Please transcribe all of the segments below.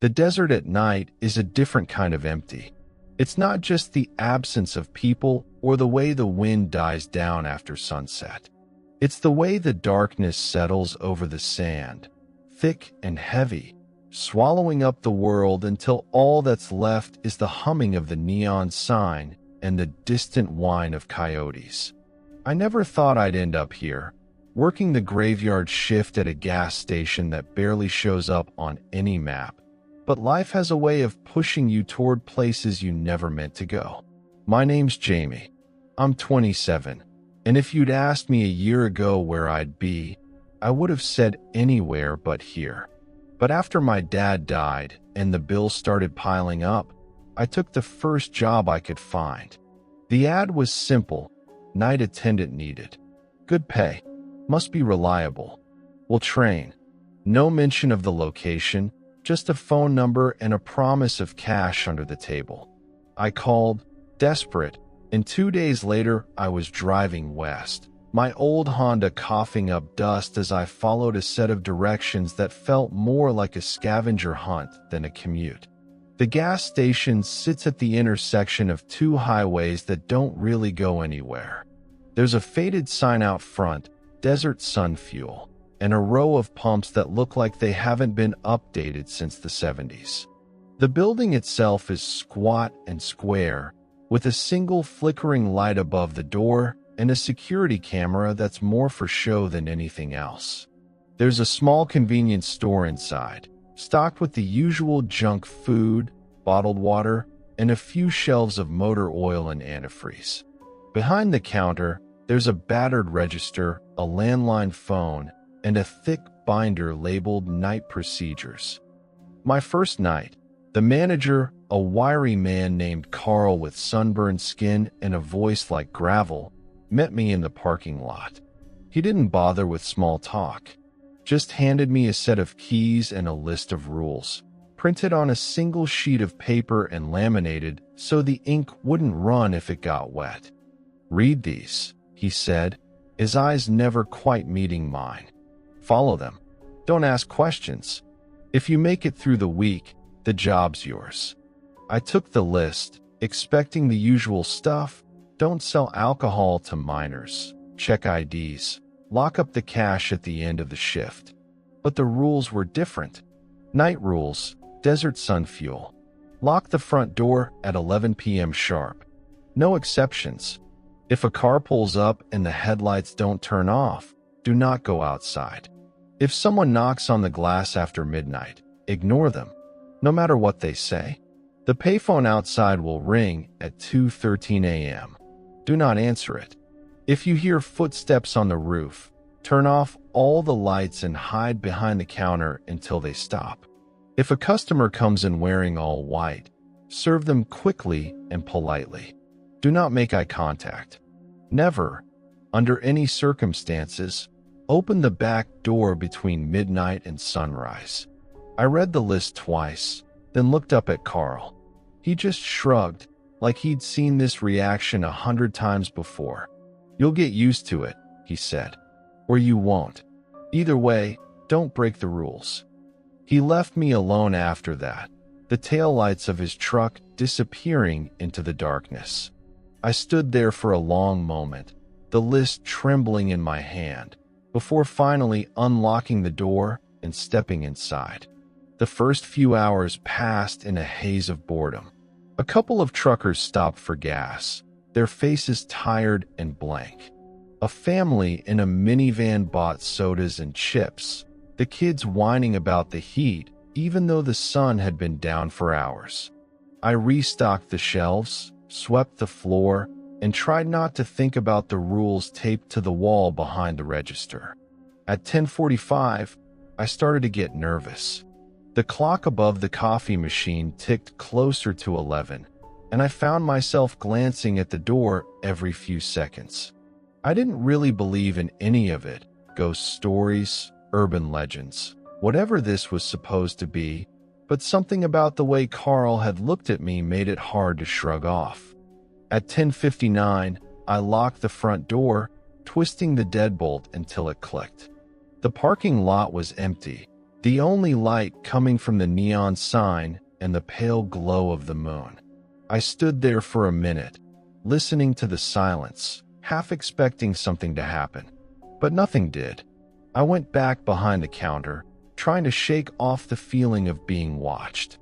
The desert at night is a different kind of empty. It's not just the absence of people or the way the wind dies down after sunset. It's the way the darkness settles over the sand, thick and heavy, swallowing up the world until all that's left is the humming of the neon sign and the distant whine of coyotes. I never thought I'd end up here, working the graveyard shift at a gas station that barely shows up on any map. But life has a way of pushing you toward places you never meant to go. My name's Jamie. I'm 27, and if you'd asked me a year ago where I'd be, I would have said anywhere but here. But after my dad died and the bills started piling up, I took the first job I could find. The ad was simple: night attendant needed. Good pay. Must be reliable. Will train. No mention of the location, just a phone number and a promise of cash under the table. I called, desperate, and 2 days later I was driving west, my old Honda coughing up dust as I followed a set of directions that felt more like a scavenger hunt than a commute. The gas station sits at the intersection of two highways that don't really go anywhere. There's a faded sign out front, Desert Sun Fuel, and a row of pumps that look like they haven't been updated since the 70s. The building itself is squat and square, with a single flickering light above the door and a security camera that's more for show than anything else. There's a small convenience store inside, stocked with the usual junk food, bottled water, and a few shelves of motor oil and antifreeze. Behind the counter, there's a battered register, a landline phone, and a thick binder labeled Night Procedures. My first night, the manager, a wiry man named Carl with sunburned skin and a voice like gravel, met me in the parking lot. He didn't bother with small talk, just handed me a set of keys and a list of rules, printed on a single sheet of paper and laminated so the ink wouldn't run if it got wet. "Read these," he said, his eyes never quite meeting mine. "Follow them. Don't ask questions. If you make it through the week, the job's yours." I took the list, expecting the usual stuff: don't sell alcohol to minors, check IDs, lock up the cash at the end of the shift. But the rules were different. Night rules, Desert Sun Fuel. Lock the front door at 11 p.m. sharp. No exceptions. If a car pulls up and the headlights don't turn off, do not go outside. If someone knocks on the glass after midnight, ignore them, no matter what they say. The payphone outside will ring at 2:13 a.m. Do not answer it. If you hear footsteps on the roof, turn off all the lights and hide behind the counter until they stop. If a customer comes in wearing all white, serve them quickly and politely. Do not make eye contact. Never, under any circumstances, open the back door between midnight and sunrise. I read the list twice, then looked up at Carl. He just shrugged, like he'd seen this reaction 100 times before. "You'll get used to it," he said. "Or you won't. Either way, don't break the rules." He left me alone after that, the taillights of his truck disappearing into the darkness. I stood there for a long moment, the list trembling in my hand, before finally unlocking the door and stepping inside. The first few hours passed in a haze of boredom. A couple of truckers stopped for gas, their faces tired and blank. A family in a minivan bought sodas and chips, the kids whining about the heat even though the sun had been down for hours. I restocked the shelves, swept the floor, and tried not to think about the rules taped to the wall behind the register. At 10:45, I started to get nervous. The clock above the coffee machine ticked closer to 11, and I found myself glancing at the door every few seconds. I didn't really believe in any of it, ghost stories, urban legends, whatever this was supposed to be, but something about the way Carl had looked at me made it hard to shrug off. At 10:59, I locked the front door, twisting the deadbolt until it clicked. The parking lot was empty, the only light coming from the neon sign and the pale glow of the moon. I stood there for a minute, listening to the silence, half expecting something to happen. But nothing did. I went back behind the counter, trying to shake off the feeling of being watched.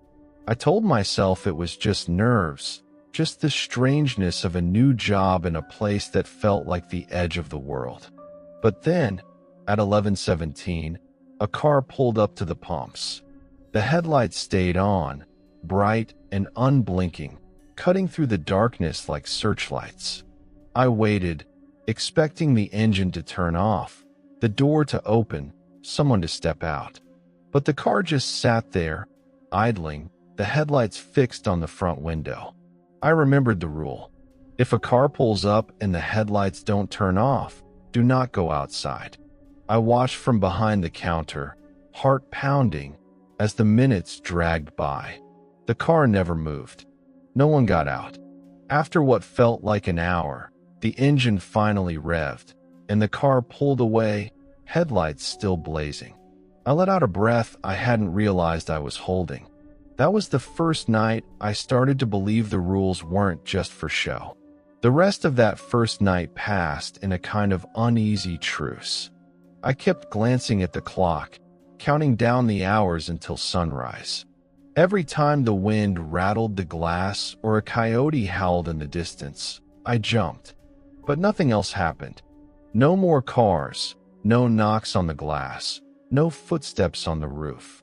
I told myself it was just nerves, just the strangeness of a new job in a place that felt like the edge of the world. But then, at 11:17, a car pulled up to the pumps. The headlights stayed on, bright and unblinking, cutting through the darkness like searchlights. I waited, expecting the engine to turn off, the door to open, someone to step out. But the car just sat there, idling, the headlights fixed on the front window. I remembered the rule. If a car pulls up and the headlights don't turn off, do not go outside. I watched from behind the counter, heart pounding, as the minutes dragged by. The car never moved. No one got out. After what felt like an hour, the engine finally revved, and the car pulled away, headlights still blazing. I let out a breath I hadn't realized I was holding. That was the first night I started to believe the rules weren't just for show. The rest of that first night passed in a kind of uneasy truce. I kept glancing at the clock, counting down the hours until sunrise. Every time the wind rattled the glass or a coyote howled in the distance, I jumped. But nothing else happened. No more cars, no knocks on the glass, no footsteps on the roof.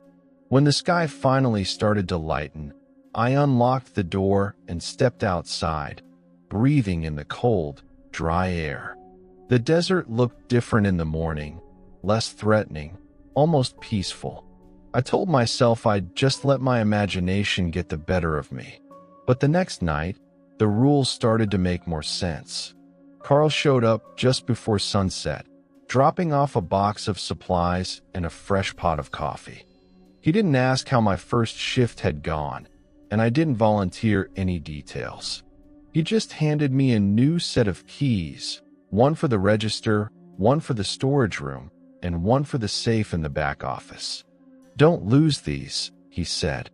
When the sky finally started to lighten, I unlocked the door and stepped outside, breathing in the cold, dry air. The desert looked different in the morning, less threatening, almost peaceful. I told myself I'd just let my imagination get the better of me. But the next night, the rules started to make more sense. Carl showed up just before sunset, dropping off a box of supplies and a fresh pot of coffee. He didn't ask how my first shift had gone, and I didn't volunteer any details. He just handed me a new set of keys, one for the register, one for the storage room, and one for the safe in the back office. "Don't lose these," he said.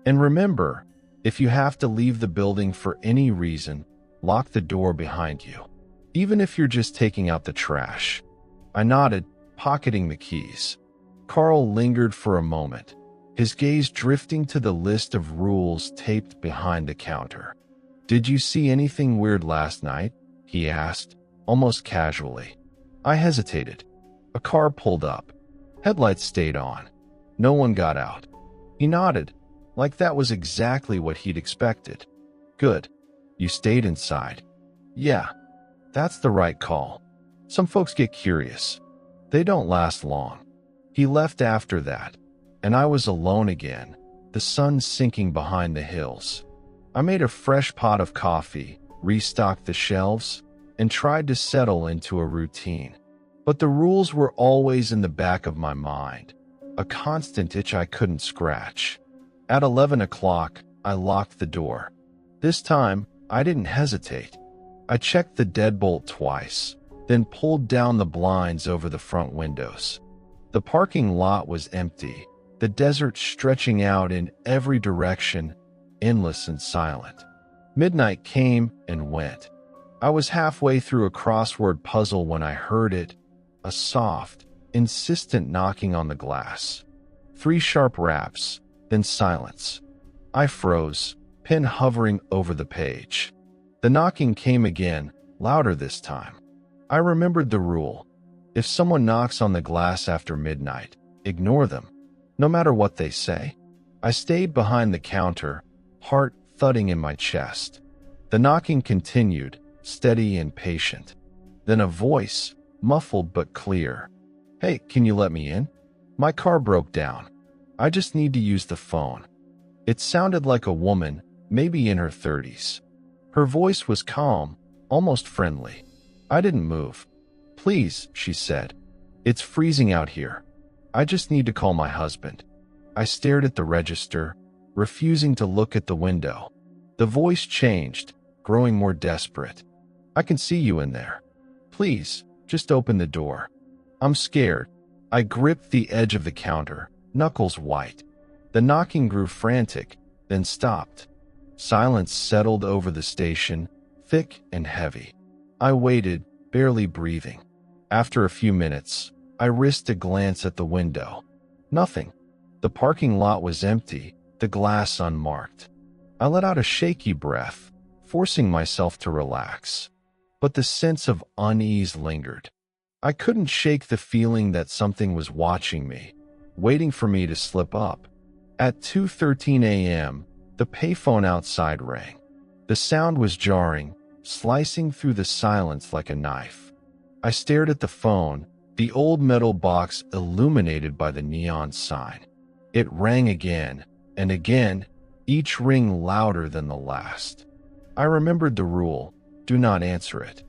"And remember, if you have to leave the building for any reason, lock the door behind you, even if you're just taking out the trash." I nodded, pocketing the keys. Carl lingered for a moment, his gaze drifting to the list of rules taped behind the counter. "Did you see anything weird last night?" he asked, almost casually. I hesitated. A car pulled up. Headlights stayed on. No one got out. He nodded, like that was exactly what he'd expected. "Good. You stayed inside." "Yeah, that's the right call. Some folks get curious. They don't last long." He left after that, and I was alone again, the sun sinking behind the hills. I made a fresh pot of coffee, restocked the shelves, and tried to settle into a routine. But the rules were always in the back of my mind, a constant itch I couldn't scratch. At 11 o'clock, I locked the door. This time, I didn't hesitate. I checked the deadbolt twice, then pulled down the blinds over the front windows. The parking lot was empty, the desert stretching out in every direction, endless and silent. Midnight came and went. I was halfway through a crossword puzzle when I heard it, a soft, insistent knocking on the glass. 3 sharp raps, then silence. I froze, pen hovering over the page. The knocking came again, louder this time. I remembered the rule. If someone knocks on the glass after midnight, ignore them, no matter what they say. I stayed behind the counter, heart thudding in my chest. The knocking continued, steady and patient. Then a voice, muffled but clear. "Hey, can you let me in? My car broke down. I just need to use the phone." It sounded like a woman, maybe in her 30s. Her voice was calm, almost friendly. I didn't move. "Please," she said. "It's freezing out here. I just need to call my husband." I stared at the register, refusing to look at the window. The voice changed, growing more desperate. "I can see you in there. Please, just open the door." I'm scared. I gripped the edge of the counter, knuckles white. The knocking grew frantic, then stopped. Silence settled over the station, thick and heavy. I waited, barely breathing. After a few minutes, I risked a glance at the window. Nothing. The parking lot was empty, the glass unmarked. I let out a shaky breath, forcing myself to relax. But the sense of unease lingered. I couldn't shake the feeling that something was watching me, waiting for me to slip up. At 2:13 a.m., the payphone outside rang. The sound was jarring, slicing through the silence like a knife. I stared at the phone, the old metal box illuminated by the neon sign. It rang again, and again, each ring louder than the last. I remembered the rule, do not answer it.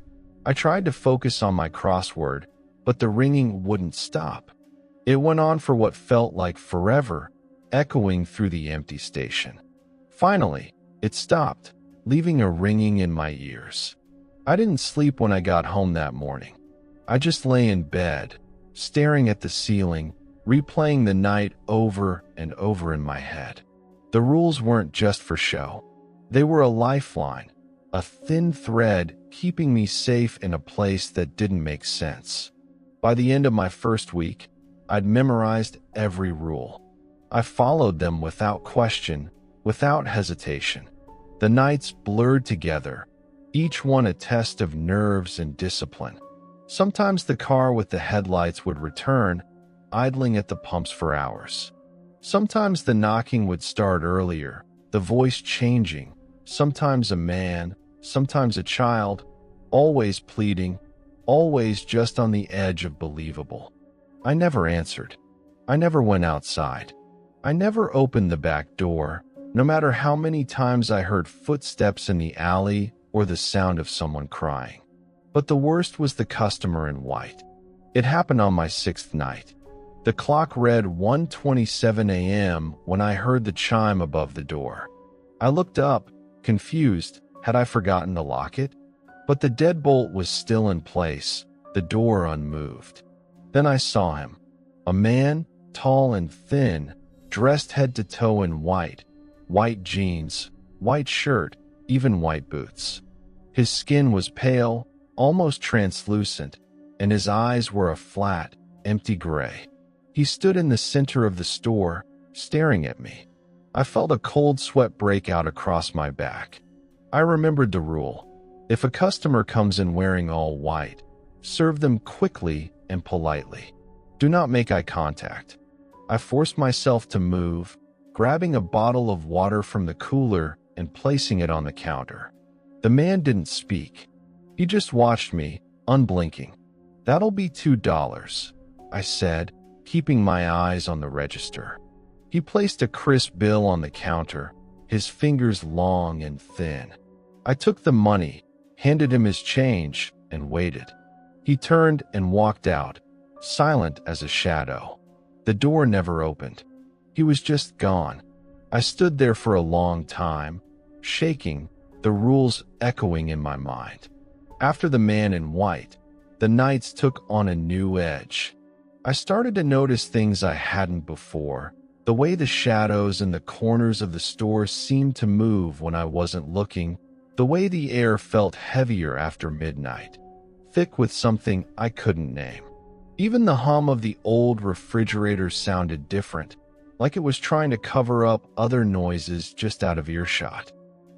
I tried to focus on my crossword, but the ringing wouldn't stop. It went on for what felt like forever, echoing through the empty station. Finally, it stopped, leaving a ringing in my ears. I didn't sleep when I got home that morning. I just lay in bed, staring at the ceiling, replaying the night over and over in my head. The rules weren't just for show. They were a lifeline, a thin thread keeping me safe in a place that didn't make sense. By the end of my first week, I'd memorized every rule. I followed them without question, without hesitation. The nights blurred together, each one a test of nerves and discipline. Sometimes the car with the headlights would return, idling at the pumps for hours. Sometimes the knocking would start earlier, the voice changing, sometimes a man, sometimes a child, always pleading, always just on the edge of believable. I never answered. I never went outside. I never opened the back door, no matter how many times I heard footsteps in the alley or the sound of someone crying. But the worst was the customer in white. It happened on my 6th night. The clock read 1:27 a.m. when I heard the chime above the door. I looked up, confused. Had I forgotten to lock it? But the deadbolt was still in place, the door unmoved. Then I saw him. A man, tall and thin, dressed head to toe in white jeans, white shirt, even white boots. His skin was pale, almost translucent, and his eyes were a flat, empty gray. He stood in the center of the store, staring at me. I felt a cold sweat break out across my back. I remembered the rule. If a customer comes in wearing all white, serve them quickly and politely. Do not make eye contact. I forced myself to move, grabbing a bottle of water from the cooler and placing it on the counter. The man didn't speak. He just watched me, unblinking. "That'll be $2, I said, keeping my eyes on the register. He placed a crisp bill on the counter, his fingers long and thin. I took the money, handed him his change, and waited. He turned and walked out, silent as a shadow. The door never opened. He was just gone. I stood there for a long time, shaking, the rules echoing in my mind. After the man in white, the nights took on a new edge. I started to notice things I hadn't before, the way the shadows in the corners of the store seemed to move when I wasn't looking, the way the air felt heavier after midnight, thick with something I couldn't name. Even the hum of the old refrigerator sounded different, like it was trying to cover up other noises just out of earshot.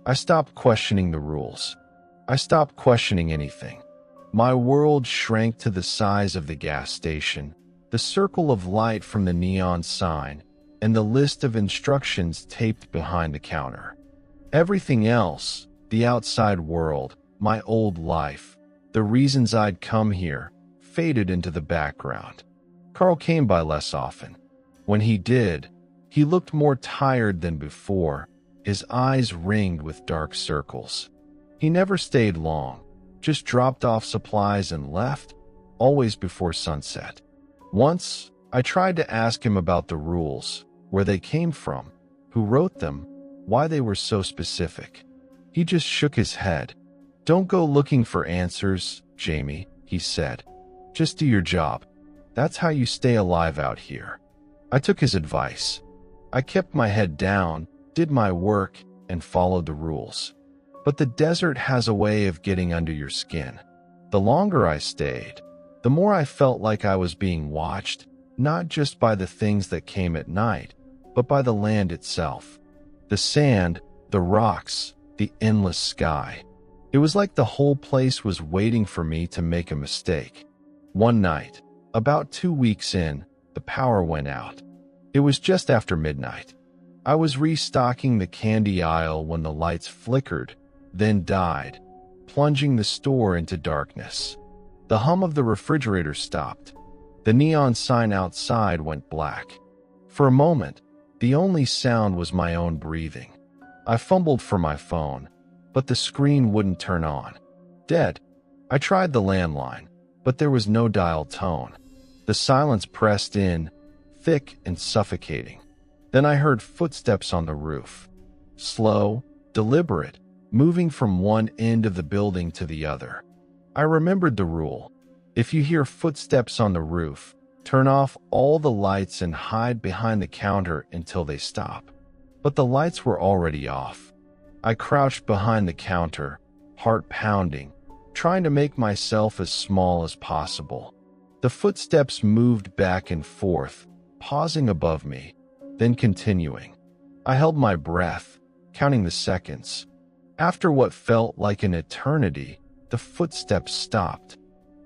I stopped questioning the rules. I stopped questioning anything. My world shrank to the size of the gas station, the circle of light from the neon sign, and the list of instructions taped behind the counter. Everything else, the outside world, my old life, the reasons I'd come here, faded into the background. Carl came by less often. When he did, he looked more tired than before, his eyes ringed with dark circles. He never stayed long, just dropped off supplies and left, always before sunset. Once, I tried to ask him about the rules, where they came from, who wrote them, why they were so specific. He just shook his head. "Don't go looking for answers, Jamie," he said. "Just do your job. That's how you stay alive out here." I took his advice. I kept my head down, did my work, and followed the rules. But the desert has a way of getting under your skin. The longer I stayed, the more I felt like I was being watched, not just by the things that came at night, but by the land itself. The sand, the rocks, the endless sky. It was like the whole place was waiting for me to make a mistake. One night, about 2 weeks in, the power went out. It was just after midnight. I was restocking the candy aisle when the lights flickered, then died, plunging the store into darkness. The hum of the refrigerator stopped. The neon sign outside went black. For a moment, the only sound was my own breathing. I fumbled for my phone, but the screen wouldn't turn on. Dead. I tried the landline, but there was no dial tone. The silence pressed in, thick and suffocating. Then I heard footsteps on the roof. Slow, deliberate, moving from one end of the building to the other. I remembered the rule. If you hear footsteps on the roof, turn off all the lights and hide behind the counter until they stop. But the lights were already off. I crouched behind the counter, heart pounding, trying to make myself as small as possible. The footsteps moved back and forth, pausing above me, then continuing. I held my breath, counting the seconds. After what felt like an eternity, the footsteps stopped.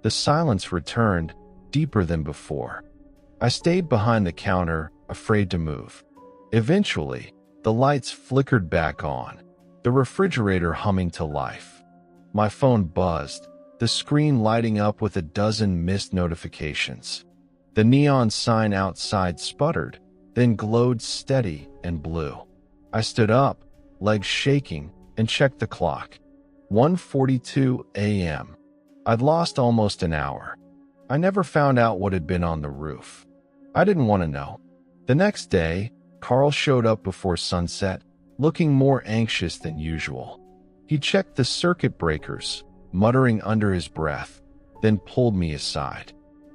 The silence returned, deeper than before. I stayed behind the counter, afraid to move. Eventually, the lights flickered back on, the refrigerator humming to life. My phone buzzed, the screen lighting up with a dozen missed notifications. The neon sign outside sputtered, then glowed steady and blue. I stood up, legs shaking, and checked the clock. 1:42 a.m. I'd lost almost an hour. I never found out what had been on the roof. I didn't want to know. The next day, Carl showed up before sunset, looking more anxious than usual. He checked the circuit breakers, muttering under his breath, then pulled me aside.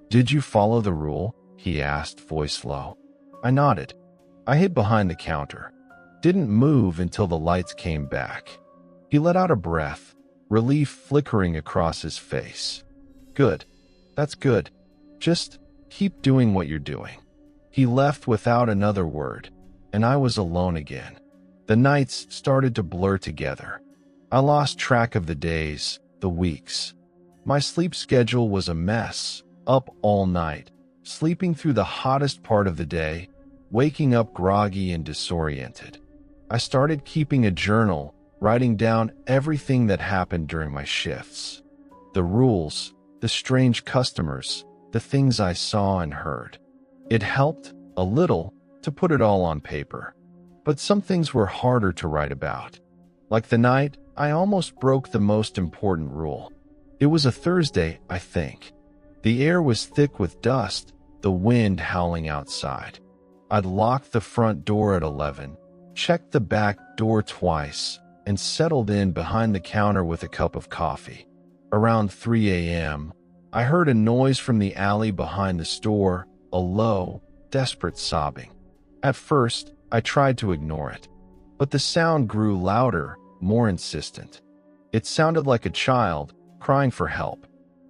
"Did you follow the rule?" he asked, voice low. I nodded. I hid behind the counter. Didn't move until the lights came back. He let out a breath, relief flickering across his face. "Good. That's good. Just keep doing what you're doing." He left without another word, and I was alone again. The nights started to blur together. I lost track of the days, the weeks. My sleep schedule was a mess, up all night, sleeping through the hottest part of the day, waking up groggy and disoriented. I started keeping a journal, writing down everything that happened during my shifts. The rules, the strange customers, the things I saw and heard. It helped, a little, to put it all on paper. But some things were harder to write about. Like the night, I almost broke the most important rule. It was a Thursday, I think. The air was thick with dust, the wind howling outside. I'd locked the front door at 11, checked the back door twice, and settled in behind the counter with a cup of coffee. Around 3 a.m., I heard a noise from the alley behind the store, a low, desperate sobbing. At first, I tried to ignore it, but the sound grew louder, more insistent. It sounded like a child, crying for help.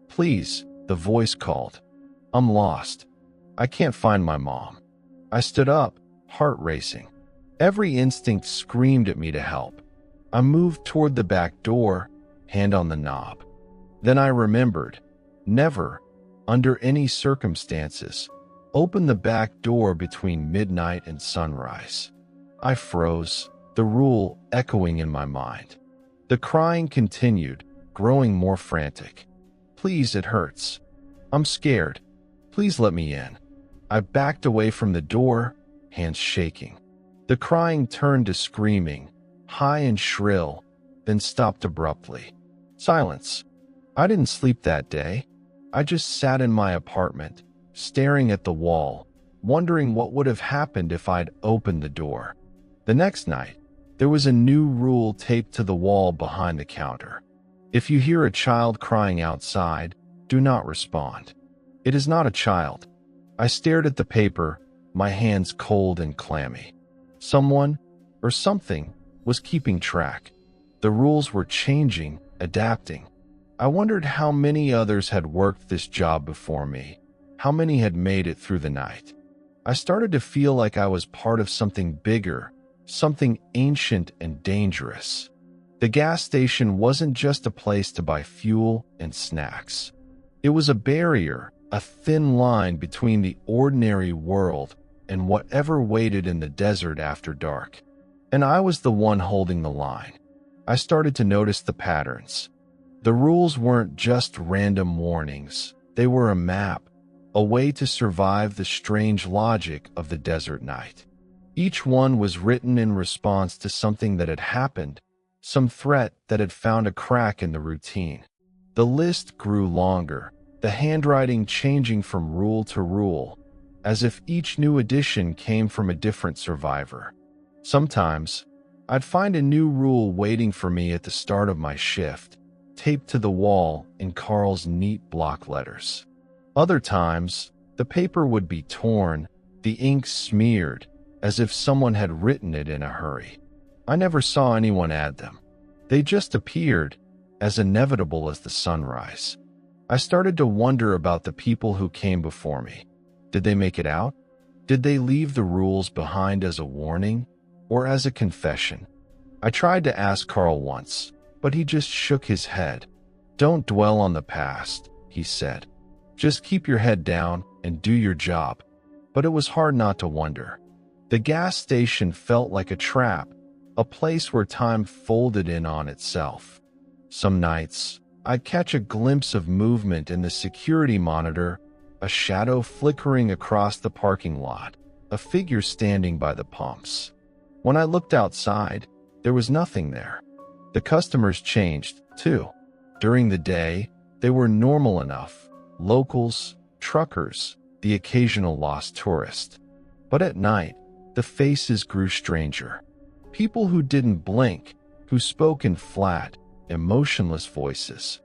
"Please," the voice called. "I'm lost. I can't find my mom." I stood up, heart racing. Every instinct screamed at me to help. I moved toward the back door, hand on the knob. Then I remembered, never, under any circumstances, open the back door between midnight and sunrise. I froze, the rule echoing in my mind. The crying continued, growing more frantic. "Please, it hurts. I'm scared. Please let me in." I backed away from the door, hands shaking. The crying turned to screaming, high and shrill, then stopped abruptly. Silence. I didn't sleep that day. I just sat in my apartment, staring at the wall, wondering what would have happened if I'd opened the door. The next night, there was a new rule taped to the wall behind the counter. If you hear a child crying outside, do not respond. It is not a child. I stared at the paper, my hands cold and clammy. Someone, or something, was keeping track. The rules were changing, adapting. I wondered how many others had worked this job before me, how many had made it through the night. I started to feel like I was part of something bigger, something ancient and dangerous. The gas station wasn't just a place to buy fuel and snacks. It was a barrier, a thin line between the ordinary world and whatever waited in the desert after dark. And I was the one holding the line. I started to notice the patterns. The rules weren't just random warnings. They were a map, a way to survive the strange logic of the desert night. Each one was written in response to something that had happened, some threat that had found a crack in the routine. The list grew longer, the handwriting changing from rule to rule, as if each new edition came from a different survivor. Sometimes, I'd find a new rule waiting for me at the start of my shift, taped to the wall in Carl's neat block letters. Other times, the paper would be torn, the ink smeared, as if someone had written it in a hurry. I never saw anyone add them. They just appeared, as inevitable as the sunrise. I started to wonder about the people who came before me. Did they make it out? Did they leave the rules behind as a warning, or as a confession? I tried to ask Carl once, but he just shook his head. "Don't dwell on the past," he said. "Just keep your head down and do your job." But it was hard not to wonder. The gas station felt like a trap, a place where time folded in on itself. Some nights, I'd catch a glimpse of movement in the security monitor, a shadow flickering across the parking lot, a figure standing by the pumps. When I looked outside, there was nothing there. The customers changed, too. During the day, they were normal enough: locals, truckers, the occasional lost tourist. But at night, the faces grew stranger. People who didn't blink, who spoke in flat, emotionless voices.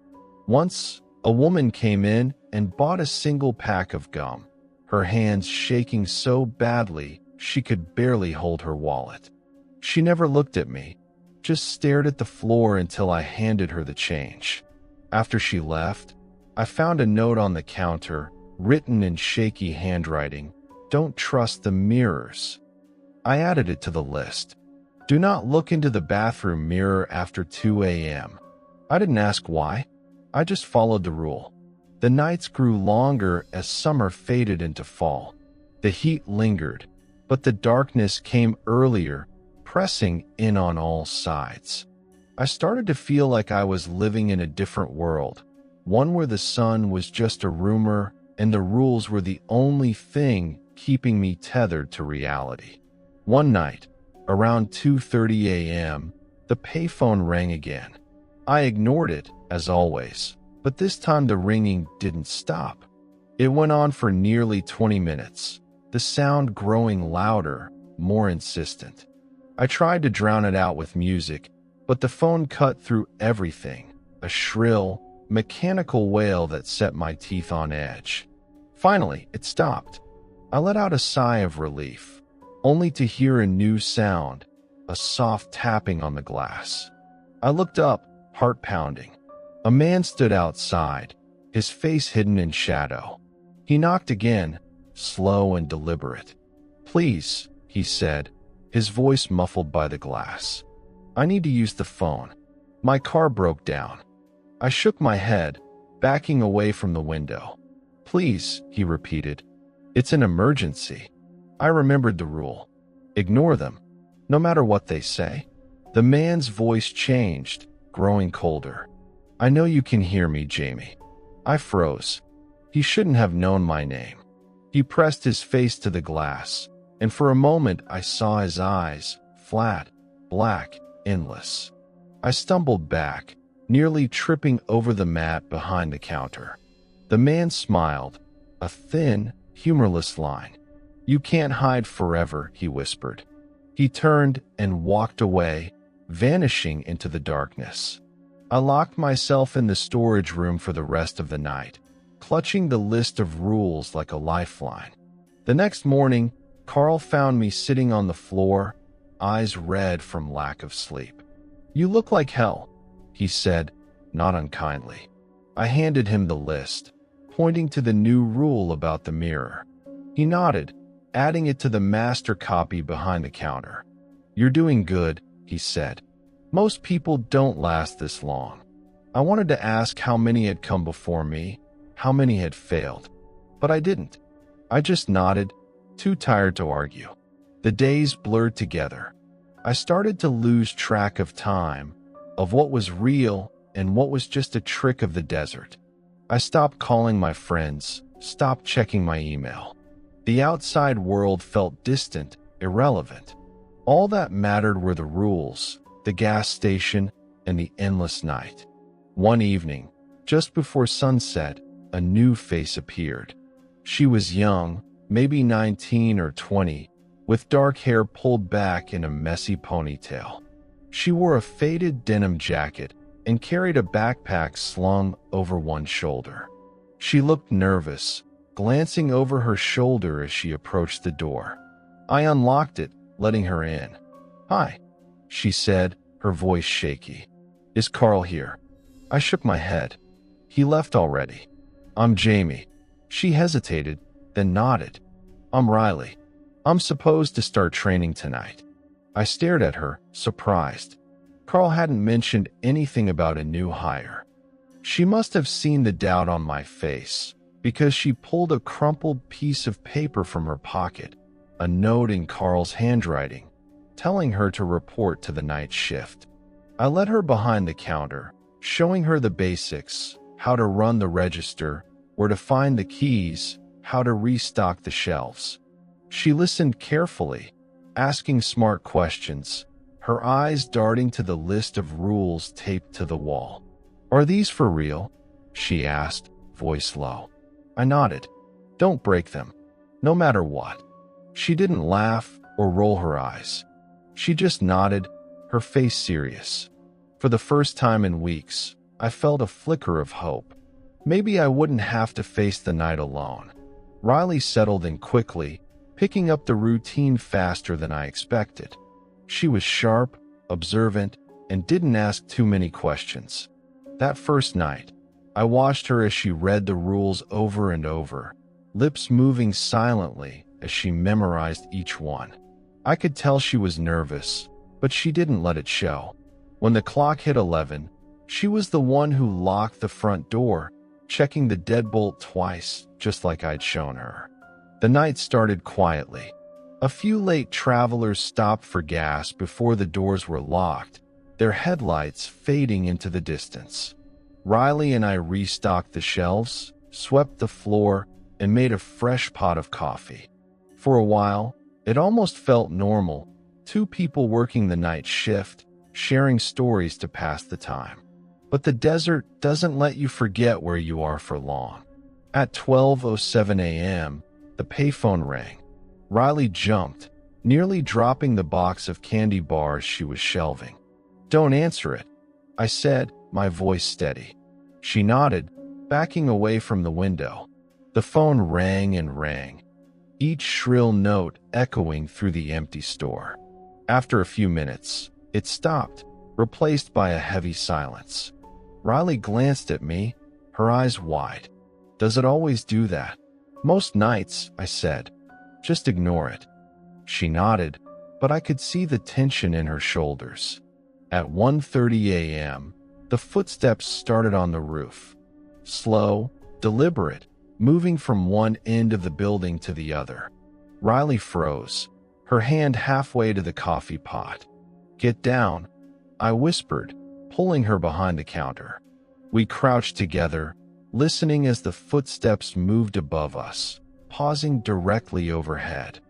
Once, a woman came in and bought a single pack of gum, her hands shaking so badly she could barely hold her wallet. She never looked at me, just stared at the floor until I handed her the change. After she left, I found a note on the counter, written in shaky handwriting: "Don't trust the mirrors." I added it to the list. "Do not look into the bathroom mirror after 2 a.m. I didn't ask why. I just followed the rule. The nights grew longer as summer faded into fall. The heat lingered, but the darkness came earlier, pressing in on all sides. I started to feel like I was living in a different world, one where the sun was just a rumor and the rules were the only thing keeping me tethered to reality. One night, around 2:30 a.m., the payphone rang again. I ignored it, as always, but this time the ringing didn't stop. It went on for nearly 20 minutes, the sound growing louder, more insistent. I tried to drown it out with music, but the phone cut through everything, a shrill, mechanical wail that set my teeth on edge. Finally, it stopped. I let out a sigh of relief, only to hear a new sound, a soft tapping on the glass. I looked up, heart pounding. A man stood outside, his face hidden in shadow. He knocked again, slow and deliberate. "Please," he said, his voice muffled by the glass. "I need to use the phone. My car broke down." I shook my head, backing away from the window. "Please," he repeated. "It's an emergency." I remembered the rule. Ignore them, no matter what they say. The man's voice changed, growing colder. "I know you can hear me, Jamie." I froze. He shouldn't have known my name. He pressed his face to the glass, and for a moment I saw his eyes, flat, black, endless. I stumbled back, nearly tripping over the mat behind the counter. The man smiled, a thin, humorless line. "You can't hide forever," he whispered. He turned and walked away, vanishing into the darkness. I locked myself in the storage room for the rest of the night, clutching the list of rules like a lifeline. The next morning, Carl found me sitting on the floor, eyes red from lack of sleep. "You look like hell," he said, not unkindly. I handed him the list, pointing to the new rule about the mirror. He nodded, adding it to the master copy behind the counter. "You're doing good," he said. "Most people don't last this long." I wanted to ask how many had come before me, how many had failed, but I didn't. I just nodded, too tired to argue. The days blurred together. I started to lose track of time, of what was real and what was just a trick of the desert. I stopped calling my friends, stopped checking my email. The outside world felt distant, irrelevant. All that mattered were the rules, the gas station, and the endless night. One evening, just before sunset, a new face appeared. She was young, maybe 19 or 20, with dark hair pulled back in a messy ponytail. She wore a faded denim jacket and carried a backpack slung over one shoulder. She looked nervous, glancing over her shoulder as she approached the door. I unlocked it, letting her in. "Hi," she said, her voice shaky. "Is Carl here?" I shook my head. "He left already." "I'm Jamie." She hesitated, then nodded. "I'm Riley. I'm supposed to start training tonight." I stared at her, surprised. Carl hadn't mentioned anything about a new hire. She must have seen the doubt on my face, because she pulled a crumpled piece of paper from her pocket, a note in Carl's handwriting, telling her to report to the night shift. I led her behind the counter, showing her the basics, how to run the register, where to find the keys, how to restock the shelves. She listened carefully, asking smart questions, her eyes darting to the list of rules taped to the wall. "Are these for real?" she asked, voice low. I nodded. "Don't break them, no matter what." She didn't laugh or roll her eyes. She just nodded, her face serious. For the first time in weeks, I felt a flicker of hope. Maybe I wouldn't have to face the night alone. Riley settled in quickly, picking up the routine faster than I expected. She was sharp, observant, and didn't ask too many questions. That first night, I watched her as she read the rules over and over, lips moving silently as she memorized each one. I could tell she was nervous, but she didn't let it show. When the clock hit 11, she was the one who locked the front door, checking the deadbolt twice, just like I'd shown her. The night started quietly. A few late travelers stopped for gas before the doors were locked, their headlights fading into the distance. Riley and I restocked the shelves, swept the floor, and made a fresh pot of coffee. For a while, it almost felt normal, two people working the night shift, sharing stories to pass the time. But the desert doesn't let you forget where you are for long. At 12:07 a.m., the payphone rang. Riley jumped, nearly dropping the box of candy bars she was shelving. "Don't answer it," I said, my voice steady. She nodded, backing away from the window. The phone rang and rang, each shrill note echoing through the empty store. After a few minutes, it stopped, replaced by a heavy silence. Riley glanced at me, her eyes wide. "Does it always do that?" "Most nights," I said. "Just ignore it." She nodded, but I could see the tension in her shoulders. At 1:30 a.m., the footsteps started on the roof. Slow, deliberate, moving from one end of the building to the other. Riley froze, her hand halfway to the coffee pot. "Get down," I whispered, pulling her behind the counter. We crouched together, listening as the footsteps moved above us, pausing directly overhead.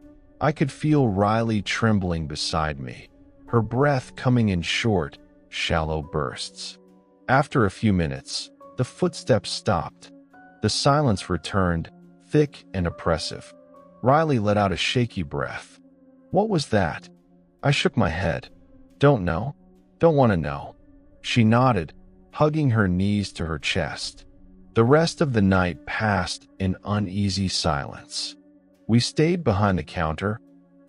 I could feel Riley trembling beside me, her breath coming in short, shallow bursts. After a few minutes, the footsteps stopped. The silence returned, thick and oppressive. Riley let out a shaky breath. "What was that?" I shook my head. "Don't know. Don't want to know." She nodded, hugging her knees to her chest. The rest of the night passed in uneasy silence. We stayed behind the counter,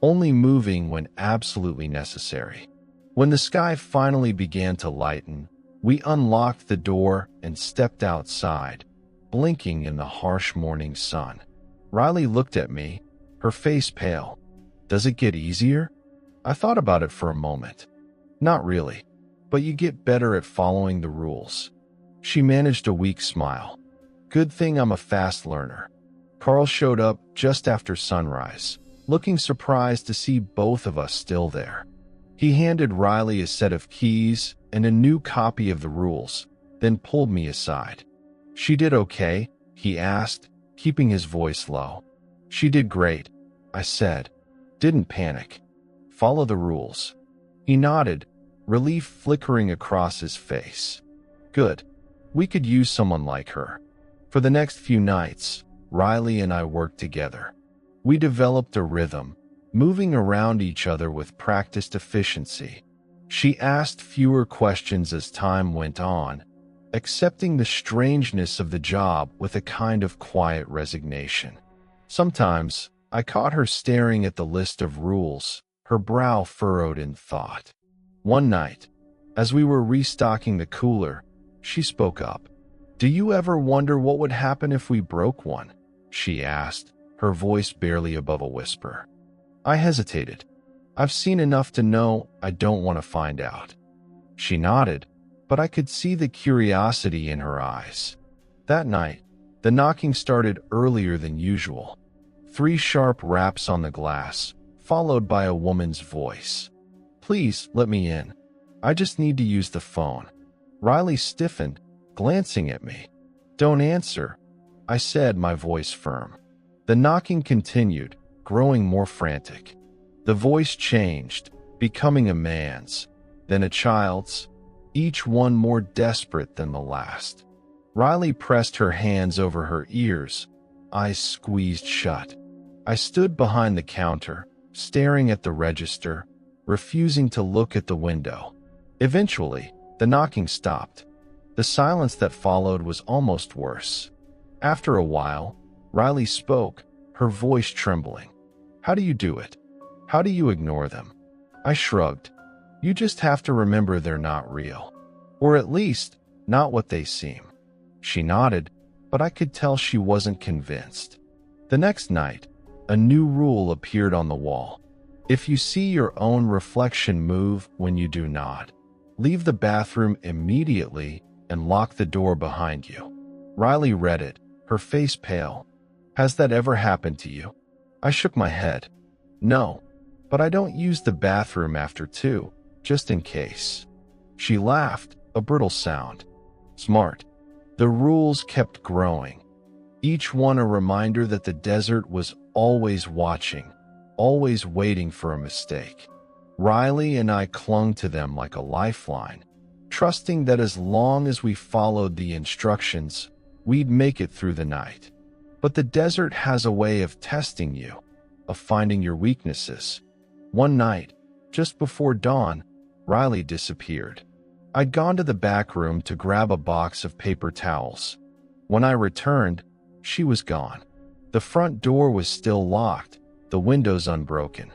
only moving when absolutely necessary. When the sky finally began to lighten, we unlocked the door and stepped outside, blinking in the harsh morning sun. Riley looked at me, her face pale. Does it get easier? I thought about it for a moment. Not really, but you get better at following the rules. She managed a weak smile. Good thing I'm a fast learner. Carl showed up just after sunrise, looking surprised to see both of us still there. He handed Riley a set of keys and a new copy of the rules, then pulled me aside. She did okay? He asked, keeping his voice low. She did great, I said. Didn't panic. Follow the rules. He nodded, relief flickering across his face. Good. We could use someone like her. For the next few nights, Riley and I worked together. We developed a rhythm, moving around each other with practiced efficiency. She asked fewer questions as time went on, accepting the strangeness of the job with a kind of quiet resignation. Sometimes, I caught her staring at the list of rules, her brow furrowed in thought. One night, as we were restocking the cooler, she spoke up. "Do you ever wonder what would happen if we broke one?" she asked, her voice barely above a whisper. I hesitated. I've seen enough to know I don't want to find out. She nodded, but I could see the curiosity in her eyes. That night, the knocking started earlier than usual. 3 sharp raps on the glass, followed by a woman's voice. "Please, let me in. I just need to use the phone." Riley stiffened, glancing at me. "Don't answer," I said, my voice firm. The knocking continued, growing more frantic. The voice changed, becoming a man's, then a child's, each one more desperate than the last. Riley pressed her hands over her ears, eyes squeezed shut. I stood behind the counter, staring at the register, refusing to look at the window. Eventually, the knocking stopped. The silence that followed was almost worse. After a while, Riley spoke, her voice trembling. "How do you do it? How do you ignore them?" I shrugged. "You just have to remember they're not real. Or at least, not what they seem." She nodded, but I could tell she wasn't convinced. The next night, a new rule appeared on the wall. If you see your own reflection move when you do not, leave the bathroom immediately and lock the door behind you. Riley read it, her face pale. "Has that ever happened to you?" I shook my head. "No, but I don't use the bathroom after 2, just in case." She laughed, a brittle sound. "Smart." The rules kept growing, each one a reminder that the desert was always watching, always waiting for a mistake. Riley and I clung to them like a lifeline, trusting that as long as we followed the instructions, we'd make it through the night. But the desert has a way of testing you, of finding your weaknesses. One night, just before dawn, Riley disappeared. I'd gone to the back room to grab a box of paper towels. When I returned, she was gone. The front door was still locked, the windows unbroken.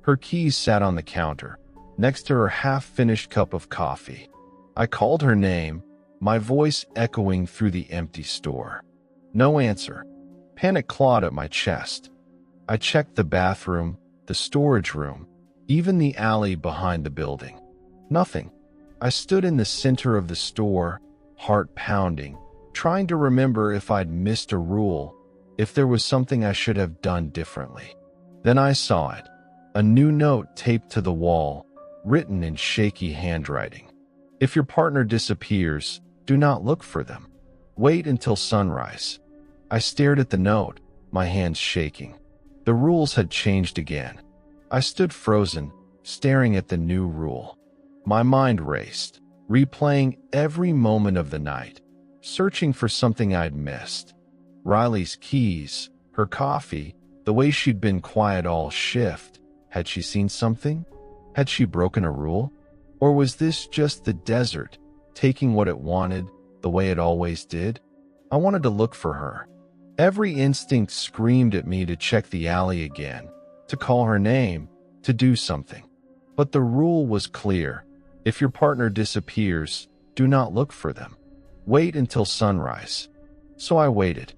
Her keys sat on the counter, next to her half-finished cup of coffee. I called her name, my voice echoing through the empty store. No answer. Panic clawed at my chest. I checked the bathroom, the storage room, even the alley behind the building. Nothing. I stood in the center of the store, heart pounding, trying to remember if I'd missed a rule, if there was something I should have done differently. Then I saw it. A new note taped to the wall, written in shaky handwriting. "If your partner disappears, do not look for them. Wait until sunrise." I stared at the note, my hands shaking. The rules had changed again. I stood frozen, staring at the new rule. My mind raced, replaying every moment of the night, searching for something I'd missed. Riley's keys, her coffee, the way she'd been quiet all shift. Had she seen something? Had she broken a rule? Or was this just the desert, taking what it wanted, the way it always did? I wanted to look for her. Every instinct screamed at me to check the alley again, to call her name, to do something. But the rule was clear. If your partner disappears, do not look for them. Wait until sunrise. So I waited.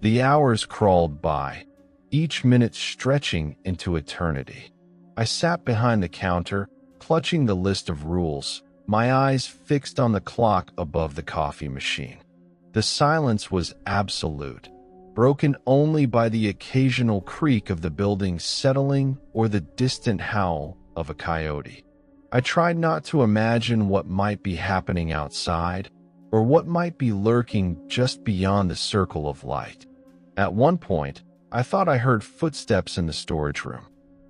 The hours crawled by, each minute stretching into eternity. I sat behind the counter, clutching the list of rules, my eyes fixed on the clock above the coffee machine. The silence was absolute, broken only by the occasional creak of the building settling or the distant howl of a coyote. I tried not to imagine what might be happening outside, or what might be lurking just beyond the circle of light. At one point, I thought I heard footsteps in the storage room.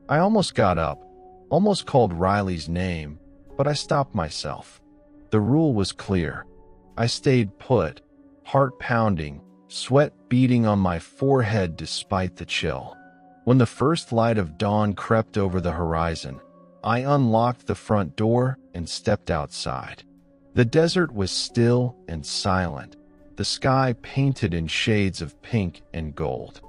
I almost got up, almost called Riley's name, but I stopped myself. The rule was clear. I stayed put, heart pounding, sweat beading on my forehead despite the chill. When the first light of dawn crept over the horizon, I unlocked the front door and stepped outside. The desert was still and silent, the sky painted in shades of pink and gold.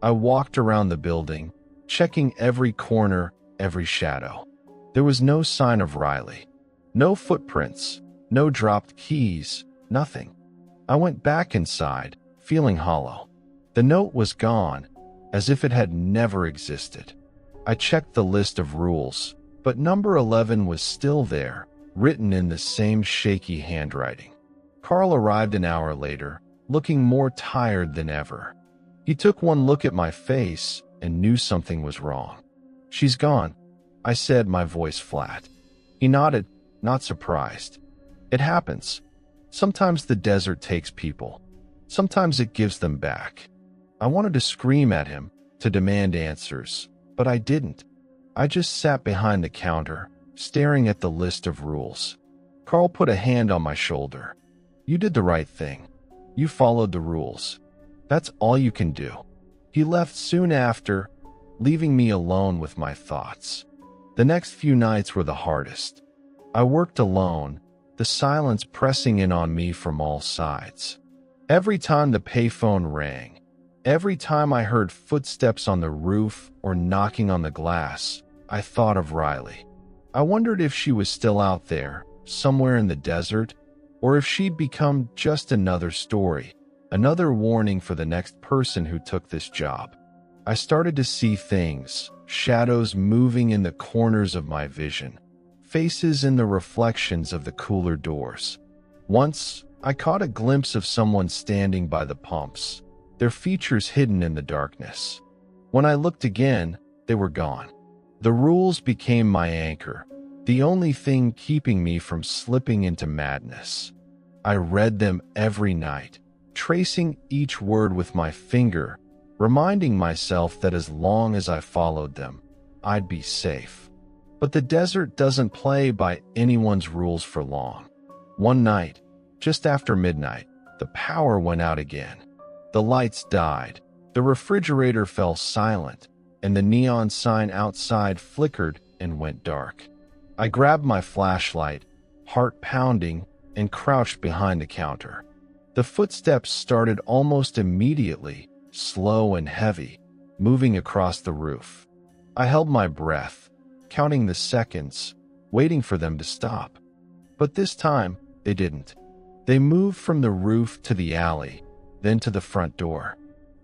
I walked around the building, checking every corner, every shadow. There was no sign of Riley. No footprints, no dropped keys, nothing. I went back inside, feeling hollow. The note was gone, as if it had never existed. I checked the list of rules, but number 11 was still there, written in the same shaky handwriting. Carl arrived an hour later, looking more tired than ever. He took one look at my face and knew something was wrong. "She's gone," I said, my voice flat. He nodded, not surprised. "It happens. Sometimes the desert takes people. Sometimes it gives them back." I wanted to scream at him, to demand answers, but I didn't. I just sat behind the counter, staring at the list of rules. Carl put a hand on my shoulder. "You did the right thing. You followed the rules. That's all you can do." He left soon after, leaving me alone with my thoughts. The next few nights were the hardest. I worked alone, the silence pressing in on me from all sides. Every time the payphone rang, every time I heard footsteps on the roof or knocking on the glass, I thought of Riley. I wondered if she was still out there, somewhere in the desert, or if she'd become just another story, another warning for the next person who took this job. I started to see things, shadows moving in the corners of my vision, faces in the reflections of the cooler doors. Once, I caught a glimpse of someone standing by the pumps, their features hidden in the darkness. When I looked again, they were gone. The rules became my anchor, the only thing keeping me from slipping into madness. I read them every night, tracing each word with my finger, reminding myself that as long as I followed them, I'd be safe. But the desert doesn't play by anyone's rules for long. One night, just after midnight, the power went out again. The lights died, the refrigerator fell silent, and the neon sign outside flickered and went dark. I grabbed my flashlight, heart pounding, and crouched behind the counter. The footsteps started almost immediately, slow and heavy, moving across the roof. I held my breath, counting the seconds, waiting for them to stop. But this time, they didn't. They moved from the roof to the alley, then to the front door.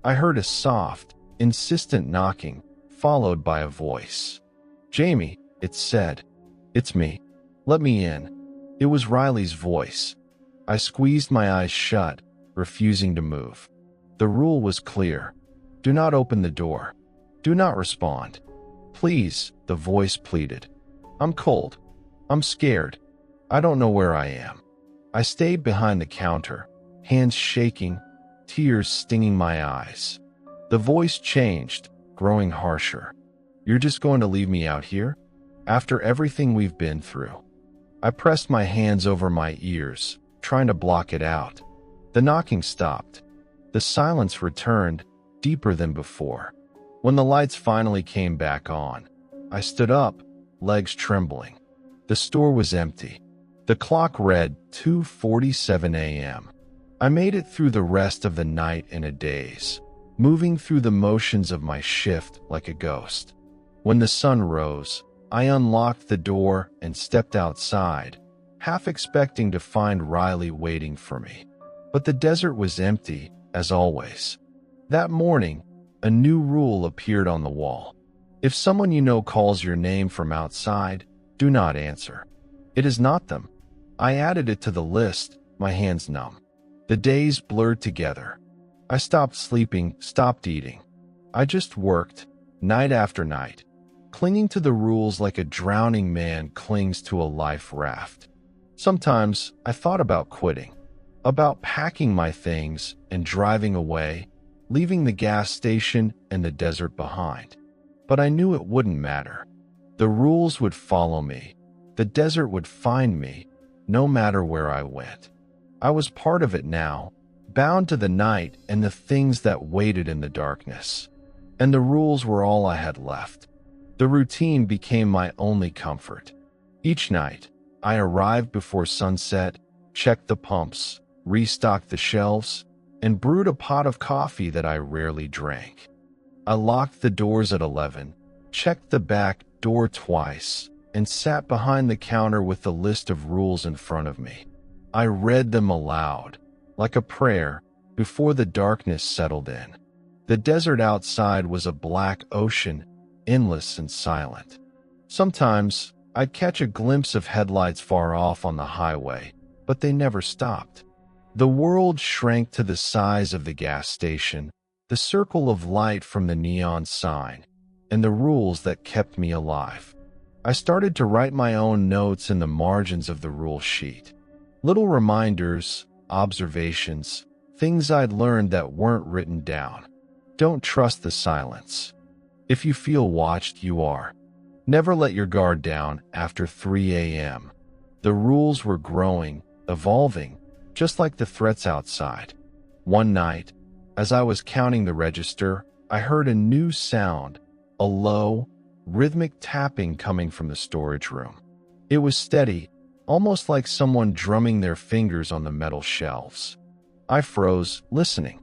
I heard a soft, insistent knocking, followed by a voice. "Jamie," it said. "It's me. Let me in." It was Riley's voice. I squeezed my eyes shut, refusing to move. The rule was clear. Do not open the door. Do not respond. "Please," the voice pleaded. "I'm cold. I'm scared. I don't know where I am." I stayed behind the counter, hands shaking, tears stinging my eyes. The voice changed, growing harsher. "You're just going to leave me out here? After everything we've been through?" I pressed my hands over my ears, trying to block it out. The knocking stopped. The silence returned, deeper than before. When the lights finally came back on, I stood up, legs trembling. The store was empty. The clock read 2:47 a.m. I made it through the rest of the night in a daze, moving through the motions of my shift like a ghost. When the sun rose, I unlocked the door and stepped outside, half expecting to find Riley waiting for me. But the desert was empty, as always. That morning, a new rule appeared on the wall. If someone you know calls your name from outside, do not answer. It is not them. I added it to the list, my hands numb. The days blurred together. I stopped sleeping, stopped eating. I just worked, night after night, clinging to the rules like a drowning man clings to a life raft. Sometimes I thought about quitting, about packing my things and driving away, leaving the gas station and the desert behind. But I knew it wouldn't matter. The rules would follow me. The desert would find me, no matter where I went. I was part of it now, bound to the night and the things that waited in the darkness. And the rules were all I had left. The routine became my only comfort. Each night, I arrived before sunset, checked the pumps, restocked the shelves, and brewed a pot of coffee that I rarely drank. I locked the doors at 11, checked the back door twice, and sat behind the counter with the list of rules in front of me. I read them aloud, like a prayer, before the darkness settled in. The desert outside was a black ocean, endless and silent. Sometimes, I'd catch a glimpse of headlights far off on the highway, but they never stopped. The world shrank to the size of the gas station, the circle of light from the neon sign, and the rules that kept me alive. I started to write my own notes in the margins of the rule sheet. Little reminders, observations, things I'd learned that weren't written down. Don't trust the silence. If you feel watched, you are. Never let your guard down after 3 a.m. The rules were growing, evolving, just like the threats outside. One night, as I was counting the register, I heard a new sound, a low, rhythmic tapping coming from the storage room. It was steady, almost like someone drumming their fingers on the metal shelves. I froze, listening.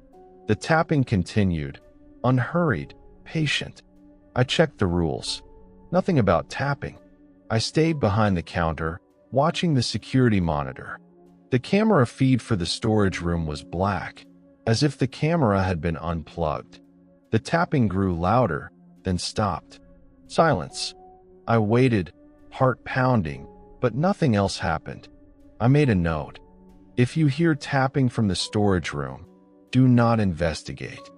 The tapping continued, unhurried, patient. I checked the rules. Nothing about tapping. I stayed behind the counter, watching the security monitor. The camera feed for the storage room was black, as if the camera had been unplugged. The tapping grew louder, then stopped. Silence. I waited, heart pounding, but nothing else happened. I made a note. If you hear tapping from the storage room, do not investigate.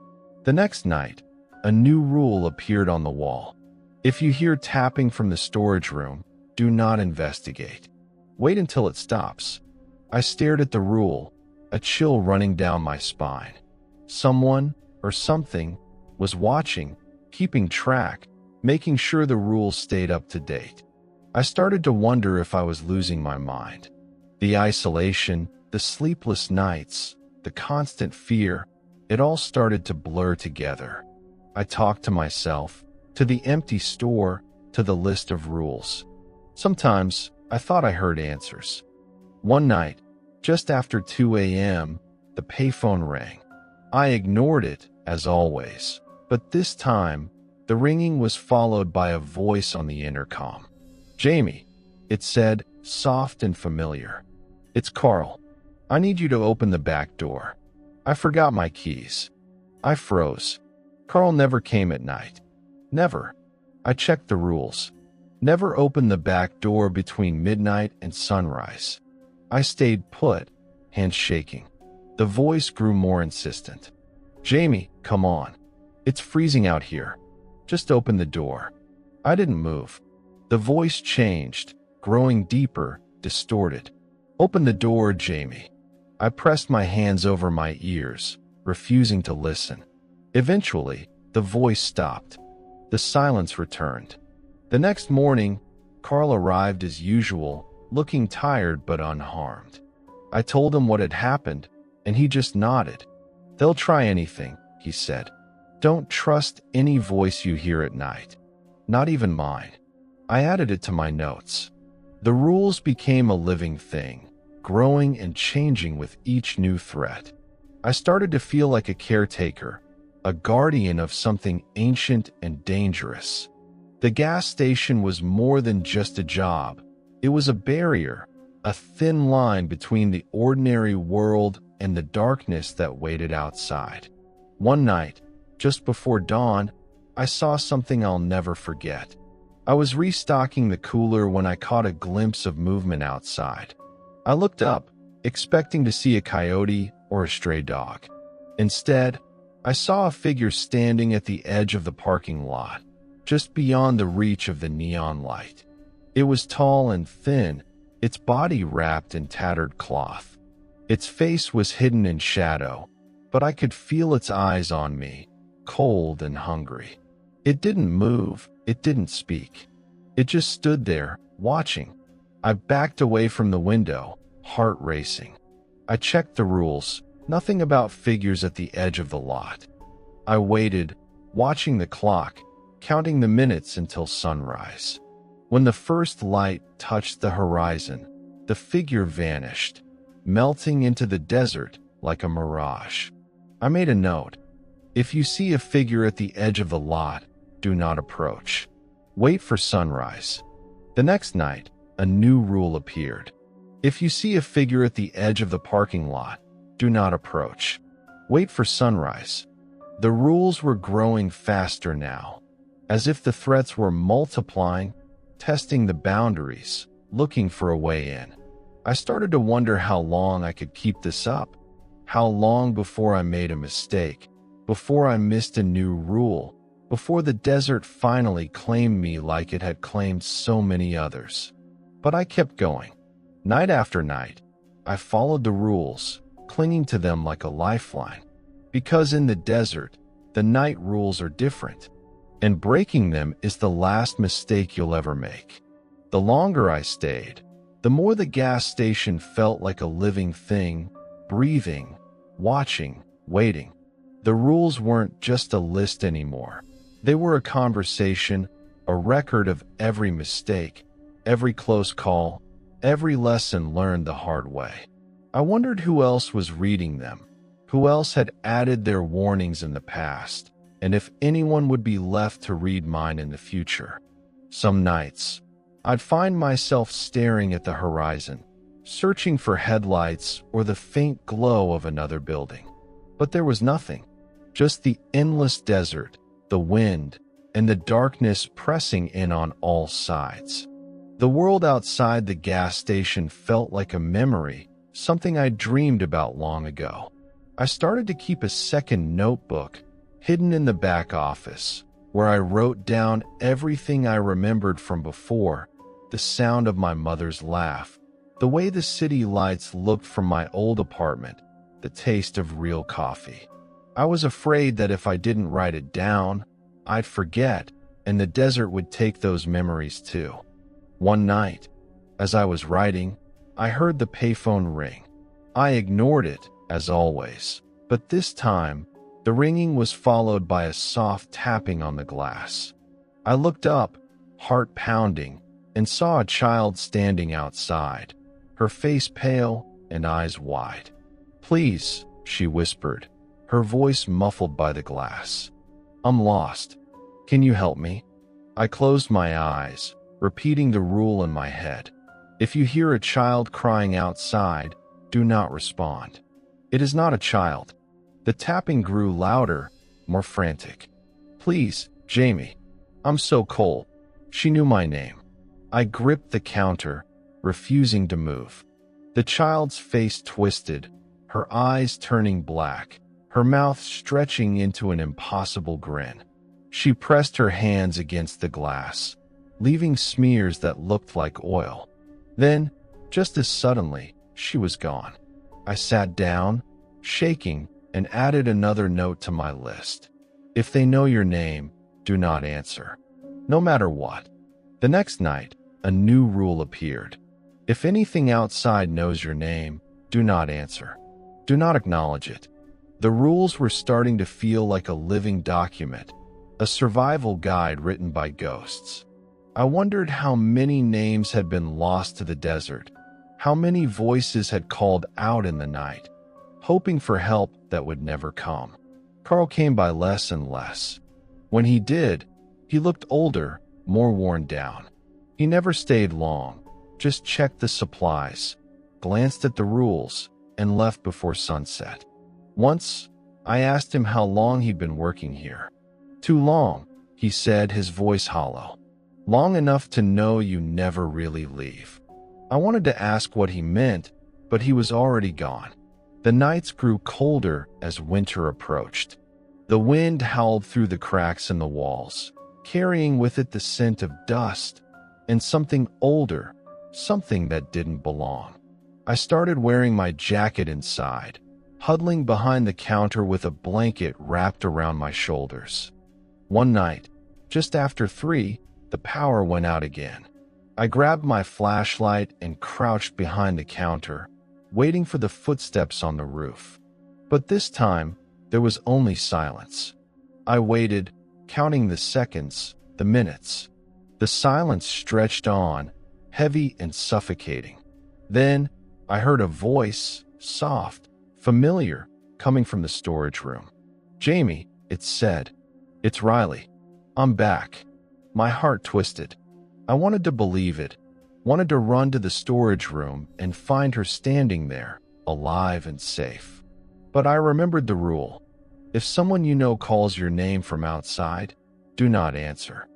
The next night, a new rule appeared on the wall. If you hear tapping from the storage room, do not investigate. Wait until it stops. I stared at the rule, a chill running down my spine. Someone, or something, was watching, keeping track, making sure the rules stayed up to date. I started to wonder if I was losing my mind. The isolation, the sleepless nights, the constant fear, it all started to blur together. I talked to myself, to the empty store, to the list of rules. Sometimes, I thought I heard answers. One night, just after 2 a.m., the payphone rang. I ignored it, as always, but this time, the ringing was followed by a voice on the intercom. "Jamie," it said, soft and familiar. "It's Carl. I need you to open the back door. I forgot my keys." I froze. Carl never came at night. Never. I checked the rules. Never open the back door between midnight and sunrise. I stayed put, hands shaking. The voice grew more insistent. "Jamie, come on. It's freezing out here. Just open the door." I didn't move. The voice changed, growing deeper, distorted. "Open the door, Jamie." I pressed my hands over my ears, refusing to listen. Eventually, the voice stopped. The silence returned. The next morning, Carl arrived as usual, looking tired but unharmed. I told him what had happened, and he just nodded. "They'll try anything," he said. "Don't trust any voice you hear at night. Not even mine." I added it to my notes. The rules became a living thing, growing and changing with each new threat. I started to feel like a caretaker, a guardian of something ancient and dangerous. The gas station was more than just a job. It was a barrier, a thin line between the ordinary world and the darkness that waited outside. One night, just before dawn, I saw something I'll never forget. I was restocking the cooler when I caught a glimpse of movement outside. I looked up, expecting to see a coyote or a stray dog. Instead, I saw a figure standing at the edge of the parking lot, just beyond the reach of the neon light. It was tall and thin, its body wrapped in tattered cloth. Its face was hidden in shadow, but I could feel its eyes on me, cold and hungry. It didn't move, it didn't speak. It just stood there, watching. I backed away from the window, heart racing. I checked the rules, nothing about figures at the edge of the lot. I waited, watching the clock, counting the minutes until sunrise. When the first light touched the horizon, the figure vanished, melting into the desert like a mirage. I made a note. If you see a figure at the edge of the lot, do not approach. Wait for sunrise. The next night, a new rule appeared. If you see a figure at the edge of the parking lot, do not approach. Wait for sunrise. The rules were growing faster now, as if the threats were multiplying, testing the boundaries, looking for a way in. I started to wonder how long I could keep this up, how long before I made a mistake, before I missed a new rule, before the desert finally claimed me like it had claimed so many others. But I kept going. Night after night, I followed the rules, clinging to them like a lifeline. Because in the desert, the night rules are different, and breaking them is the last mistake you'll ever make. The longer I stayed, the more the gas station felt like a living thing, breathing, watching, waiting. The rules weren't just a list anymore. They were a conversation, a record of every mistake, every close call, every lesson learned the hard way. I wondered who else was reading them, who else had added their warnings in the past, and if anyone would be left to read mine in the future. Some nights, I'd find myself staring at the horizon, searching for headlights or the faint glow of another building. But there was nothing, just the endless desert, the wind, and the darkness pressing in on all sides. The world outside the gas station felt like a memory, something I dreamed about long ago. I started to keep a second notebook, hidden in the back office, where I wrote down everything I remembered from before, the sound of my mother's laugh, the way the city lights looked from my old apartment, the taste of real coffee. I was afraid that if I didn't write it down, I'd forget, and the desert would take those memories too. One night, as I was writing, I heard the payphone ring. I ignored it, as always, but this time, the ringing was followed by a soft tapping on the glass. I looked up, heart pounding, and saw a child standing outside, her face pale and eyes wide. "Please," she whispered, her voice muffled by the glass. "I'm lost. Can you help me?" I closed my eyes, repeating the rule in my head. If you hear a child crying outside, do not respond. It is not a child. The tapping grew louder, more frantic. "Please, Jamie. I'm so cold." She knew my name. I gripped the counter, refusing to move. The child's face twisted, her eyes turning black, her mouth stretching into an impossible grin. She pressed her hands against the glass, leaving smears that looked like oil. Then, just as suddenly, she was gone. I sat down, shaking, and added another note to my list. If they know your name, do not answer. No matter what. The next night, a new rule appeared. If anything outside knows your name, do not answer. Do not acknowledge it. The rules were starting to feel like a living document, a survival guide written by ghosts. I wondered how many names had been lost to the desert, how many voices had called out in the night, hoping for help that would never come. Carl came by less and less. When he did, he looked older, more worn down. He never stayed long, just checked the supplies, glanced at the rules, and left before sunset. Once, I asked him how long he'd been working here. "Too long," he said, his voice hollow. "Long enough to know you never really leave." I wanted to ask what he meant, but he was already gone. The nights grew colder as winter approached. The wind howled through the cracks in the walls, carrying with it the scent of dust and something older, something that didn't belong. I started wearing my jacket inside, huddling behind the counter with a blanket wrapped around my shoulders. One night, just after 3, the power went out again. I grabbed my flashlight and crouched behind the counter, waiting for the footsteps on the roof. But this time, there was only silence. I waited, counting the seconds, the minutes. The silence stretched on, heavy and suffocating. Then, I heard a voice, soft, familiar, coming from the storage room. "Jamie," it said. "It's Riley. I'm back." My heart twisted. I wanted to believe it, wanted to run to the storage room and find her standing there, alive and safe. But I remembered the rule. If someone you know calls your name from outside, do not answer.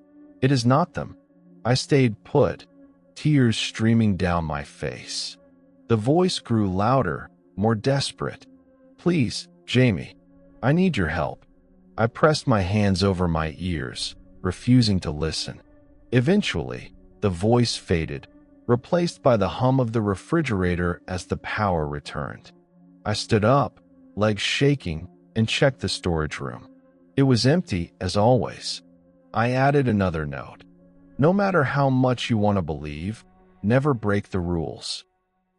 It is not them. I stayed put, tears streaming down my face. The voice grew louder, more desperate. "Please, Jamie, I need your help." I pressed my hands over my ears, refusing to listen. Eventually, the voice faded, replaced by the hum of the refrigerator as the power returned. I stood up, legs shaking, and checked the storage room. It was empty as always. I added another note. "No matter how much you want to believe, never break the rules."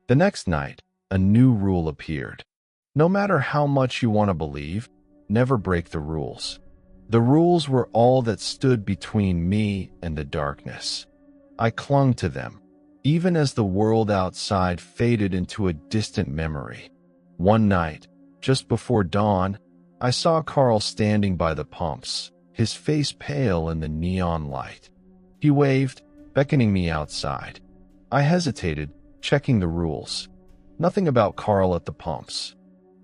The next night, a new rule appeared. No matter how much you want to believe, never break the rules. The rules were all that stood between me and the darkness. I clung to them, even as the world outside faded into a distant memory. One night, just before dawn, I saw Carl standing by the pumps, his face pale in the neon light. He waved, beckoning me outside. I hesitated, checking the rules. Nothing about Carl at the pumps.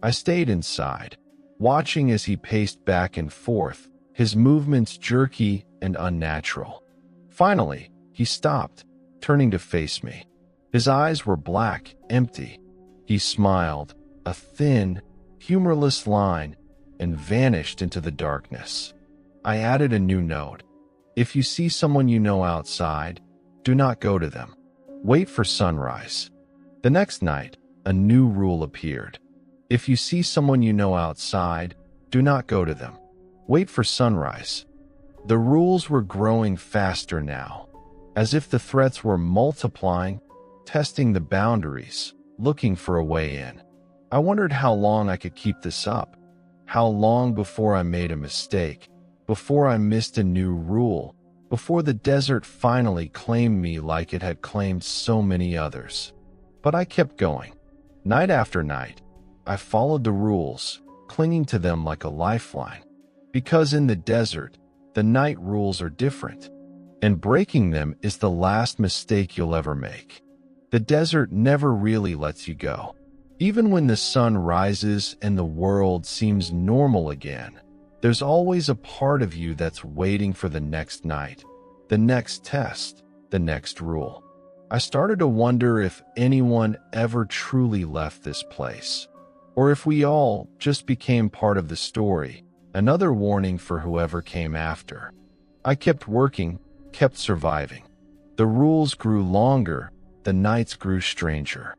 I stayed inside, watching as he paced back and forth, his movements jerky and unnatural. Finally, he stopped, turning to face me. His eyes were black, empty. He smiled, a thin, humorless line, and vanished into the darkness. I added a new note. If you see someone you know outside, do not go to them. Wait for sunrise. The next night, a new rule appeared. If you see someone you know outside, do not go to them. Wait for sunrise. The rules were growing faster now, as if the threats were multiplying, testing the boundaries, looking for a way in. I wondered how long I could keep this up, how long before I made a mistake, before I missed a new rule, before the desert finally claimed me like it had claimed so many others. But I kept going. Night after night, I followed the rules, clinging to them like a lifeline. Because in the desert, the night rules are different, and breaking them is the last mistake you'll ever make. The desert never really lets you go. Even when the sun rises and the world seems normal again, there's always a part of you that's waiting for the next night, the next test, the next rule. I started to wonder if anyone ever truly left this place, or if we all just became part of the story, another warning for whoever came after. I kept working, kept surviving. The rules grew longer, the nights grew stranger.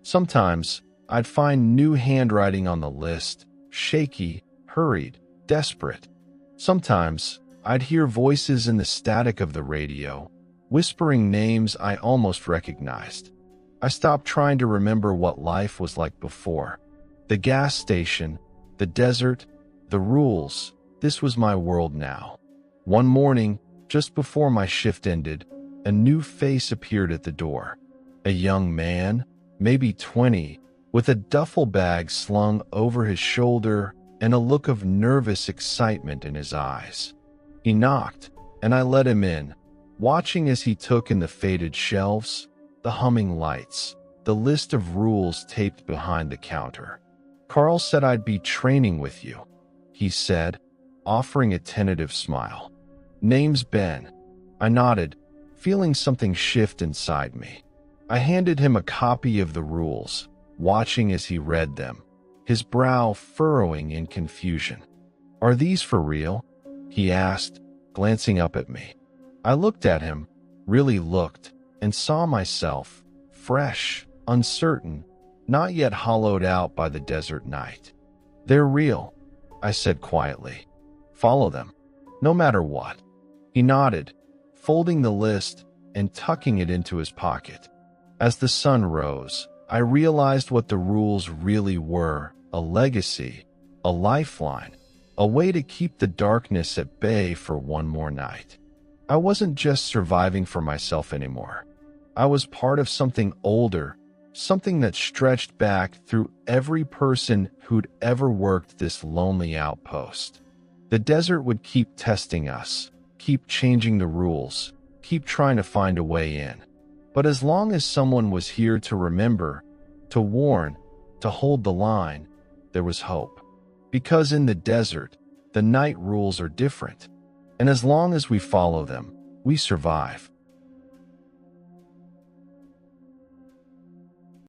Sometimes, I'd find new handwriting on the list, shaky, hurried, desperate. Sometimes, I'd hear voices in the static of the radio, whispering names I almost recognized. I stopped trying to remember what life was like before. The gas station, the desert, the rules, this was my world now. One morning, just before my shift ended, a new face appeared at the door. A young man, maybe 20, with a duffel bag slung over his shoulder and a look of nervous excitement in his eyes. He knocked, and I let him in, watching as he took in the faded shelves, the humming lights, the list of rules taped behind the counter. "Carl said I'd be training with you," he said, offering a tentative smile. "Name's Ben." I nodded, feeling something shift inside me. I handed him a copy of the rules, watching as he read them, his brow furrowing in confusion. "Are these for real?" he asked, glancing up at me. I looked at him, really looked, and saw myself, fresh, uncertain, not yet hollowed out by the desert night. "They're real," I said quietly. "Follow them, no matter what." He nodded, folding the list and tucking it into his pocket. As the sun rose, I realized what the rules really were: a legacy, a lifeline, a way to keep the darkness at bay for one more night. I wasn't just surviving for myself anymore. I was part of something older, something that stretched back through every person who'd ever worked this lonely outpost. The desert would keep testing us, keep changing the rules, keep trying to find a way in. But as long as someone was here to remember, to warn, to hold the line, there was hope. Because in the desert, the night rules are different. And as long as we follow them, we survive.